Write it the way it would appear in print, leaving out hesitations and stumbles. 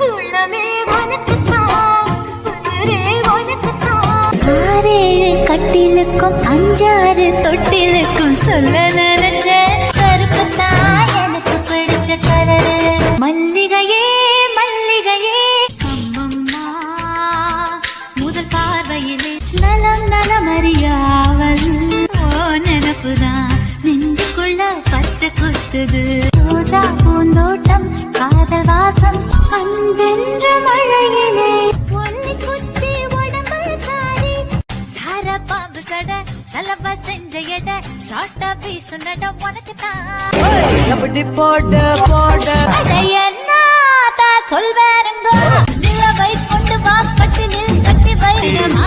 உள்ளமே உனக்குத்தான், உசுரே உனக்குத்தான். 6 கட்டிலுக்கும் 5 தொட்டிலுக்கும் சொல்ல நினைச்ச கருப்புத்தான் எனக்கு பிடிச்ச கலரு. மல்லிகையே மல்லிகையே அம்மம்மா, முதல் பார்வையிலே நலம் நலமறியாவல். ஓ நினப்புதான் நெஞ்சுக்குள்ள பச்சை குத்துது. ரோஜா பூந்தோட்டம் காதல் வாசம் அன்பென்ற மழையிலே ஒல்லி குத்தி உடம்பு காரி சார பாம்பு சட சலவ செஞ்ச எட சாட்டா வீசு நட உனக்குத்தான். எப்படி போட்டு போட்டு என்னதா சொல்வேருங்க, நிலவை கொண்டு வா பட்டினில் கட்டி வைரம்